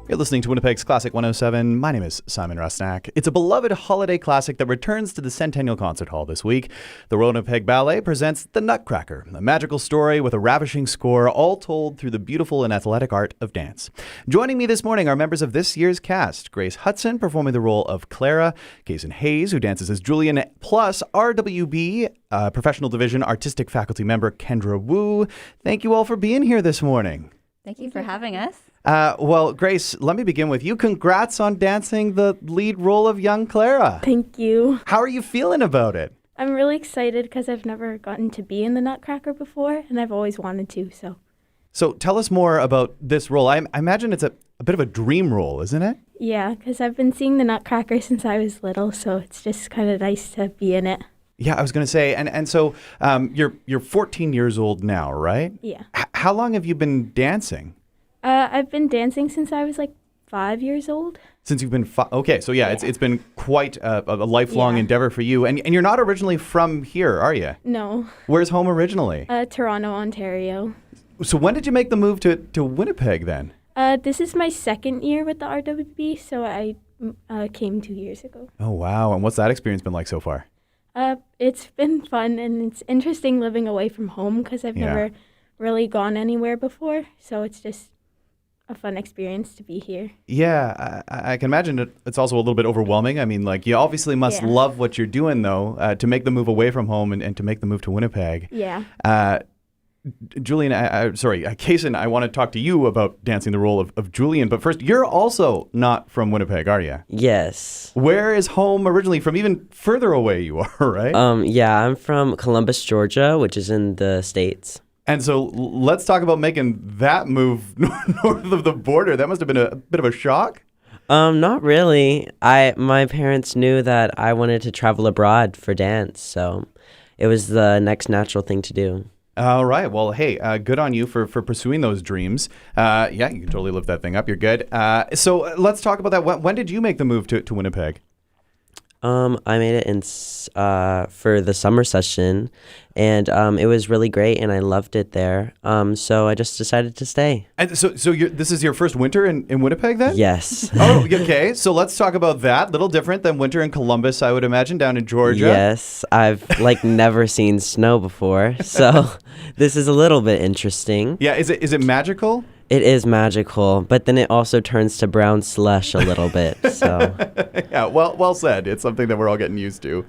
You're listening to Winnipeg's Classic 107. My name is Simon Rusnak. It's a beloved holiday classic that returns to the Centennial Concert Hall this week. The Royal Winnipeg Ballet presents The Nutcracker, a magical story with a ravishing score, all told through the beautiful and athletic art of dance. Joining me this morning are members of this year's cast: Grace Hudson, performing the role of Clara; Kason Hayes, who dances as Julian; plus RWB, Professional Division Artistic Faculty member Kendra Wu. Thank you all for being here this morning. Thank you for having us. Well, Grace, let me begin with you. Congrats on dancing the lead role of young Clara. Thank you. How are you feeling about it? I'm really excited because I've never gotten to be in the Nutcracker before, and I've always wanted to, So tell us more about this role. I imagine it's a bit of a dream role, isn't it? Yeah, because I've been seeing the Nutcracker since I was little, so it's just kind of nice to be in it. Yeah, I was going to say, and so you're 14 years old now, right? Yeah. How long have you been dancing? I've been dancing since I was like 5 years old. Since you've been okay, so yeah. It's been quite a lifelong endeavor for you, and you're not originally from here, are you? No. Where's home originally? Toronto, Ontario. So when did you make the move to Winnipeg then? This is my second year with the RWB, so I came 2 years ago. Oh wow! And what's that experience been like so far? It's been fun, and it's interesting living away from home because I've never really gone anywhere before, so it's just a fun experience to be here. Yeah, I can imagine it's also a little bit overwhelming. I mean, like, you obviously must love what you're doing, though, to make the move away from home and to make the move to Winnipeg. Yeah. Julian, Kason, I want to talk to you about dancing the role of Julian. But first, you're also not from Winnipeg, are you? Yes. Where is home originally from? Even further away you are, right? Yeah, I'm from Columbus, Georgia, which is in the States. And so let's talk about making that move north of the border. That must have been a bit of a shock. Not really. My parents knew that I wanted to travel abroad for dance, so it was the next natural thing to do. All right. Well, hey, good on you for pursuing those dreams. Yeah, you can totally lift that thing up. You're good. So let's talk about that. When did you make the move to Winnipeg? I made it for the summer session, and it was really great, and I loved it there. So I just decided to stay. And so this is your first winter in Winnipeg then? Yes. Oh, okay. So let's talk about that. Little different than winter in Columbus, I would imagine, down in Georgia. Yes. I've never seen snow before, so this is a little bit interesting. Yeah. Is it magical? It is magical, but then it also turns to brown slush a little bit. So, yeah, well said. It's something that we're all getting used to.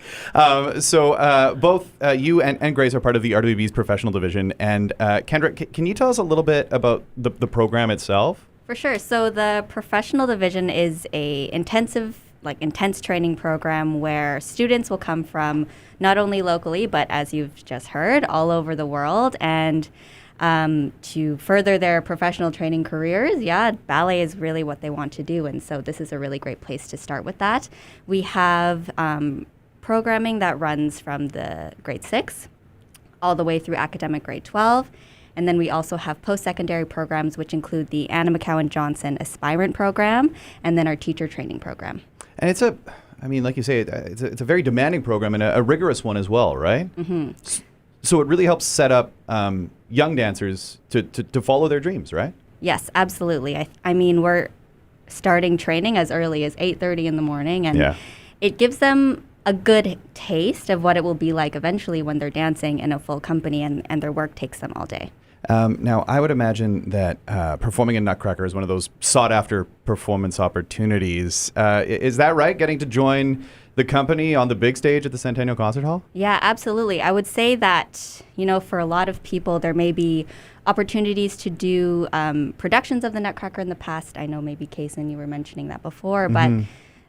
So both you and Grace are part of the RWB's professional division. And Kendra, can you tell us a little bit about the program itself? For sure. So the professional division is a intense training program where students will come from not only locally, but as you've just heard, all over the world. And to further their professional training careers, ballet is really what they want to do. And so this is a really great place to start with that. We have programming that runs from the grade 6 all the way through academic grade 12. And then we also have post-secondary programs, which include the Anna McCowan-Johnson Aspirant Program and then our teacher training program. And like you say, it's a very demanding program and a rigorous one as well, right? Mm-hmm. So it really helps set up young dancers to follow their dreams, right? Yes, absolutely. I mean, we're starting training as early as 8:30 in the morning, and it gives them a good taste of what it will be like eventually when they're dancing in a full company and their work takes them all day. Now, I would imagine that performing in Nutcracker is one of those sought-after performance opportunities. Is that right, getting to join the company on the big stage at the Centennial Concert Hall? Yeah, absolutely. I would say that, for a lot of people, there may be opportunities to do productions of the Nutcracker in the past. I know maybe, Kason, you were mentioning that before, but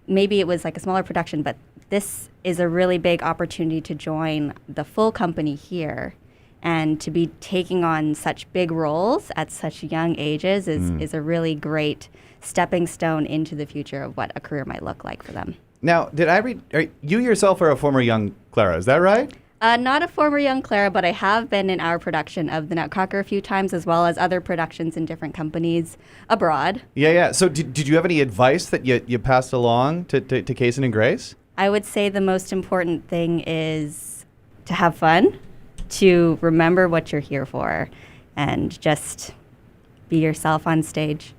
maybe it was like a smaller production. But this is a really big opportunity to join the full company here. And to be taking on such big roles at such young ages is a really great stepping stone into the future of what a career might look like for them. Now, did I read, you yourself are a former young Clara, is that right? Not a former young Clara, but I have been in our production of the Nutcracker a few times, as well as other productions in different companies abroad. Yeah. So did you have any advice that you passed along to Kason and Grace? I would say the most important thing is to have fun, to remember what you're here for, and just be yourself on stage.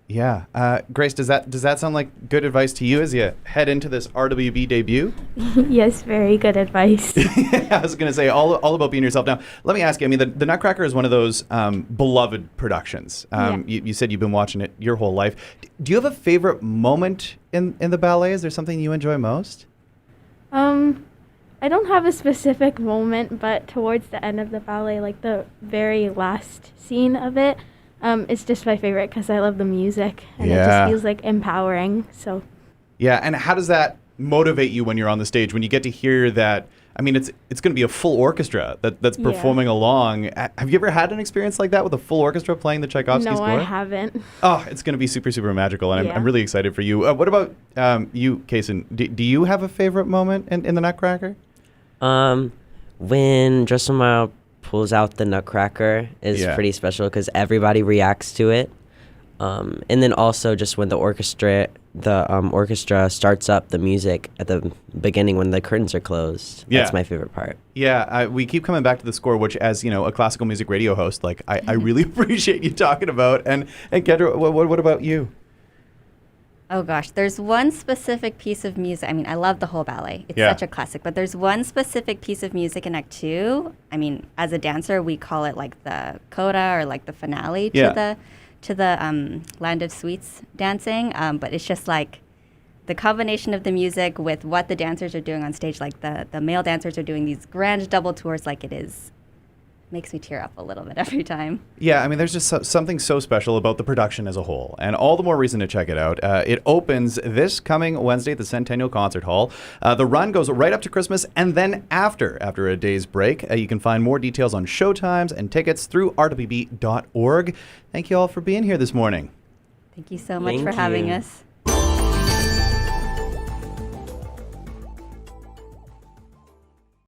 Yeah. Grace, does that sound like good advice to you as you head into this RWB debut? Yes, very good advice. I was going to say all about being yourself. Now, let me ask you, I mean, the Nutcracker is one of those beloved productions. You said you've been watching it your whole life. Do you have a favorite moment in the ballet? Is there something you enjoy most? I don't have a specific moment, but towards the end of the ballet, like the very last scene of it, it's just my favorite because I love the music and it just feels like empowering. So, yeah. And how does that motivate you when you're on the stage, when you get to hear that? I mean, it's going to be a full orchestra that's performing along. Have you ever had an experience like that with a full orchestra playing the Tchaikovsky score? No, I haven't. Oh, it's going to be super, super magical, and I'm really excited for you. What about you, Kaysen? Do you have a favorite moment in the Nutcracker? When Dressel pulls out the Nutcracker is pretty special because everybody reacts to it. And then also just when the orchestra starts up the music at the beginning when the curtains are closed. That's my favorite part. Yeah, we keep coming back to the score, which as a classical music radio host, like I really appreciate you talking about. And Kendra, what about you? Oh gosh, there's one specific piece of music. I mean, I love the whole ballet. It's such a classic, but there's one specific piece of music in Act 2. I mean, as a dancer, we call it like the coda or like the finale to the Land of Sweets dancing. But it's just like the combination of the music with what the dancers are doing on stage. Like the male dancers are doing these grand double tours, like it is. Makes me tear up a little bit every time. Yeah, I mean, there's just something so special about the production as a whole, and all the more reason to check it out. It opens this coming Wednesday at the Centennial Concert Hall. The run goes right up to Christmas, and then after a day's break, you can find more details on showtimes and tickets through rwb.org. Thank you all for being here this morning. Thank you so much for having us.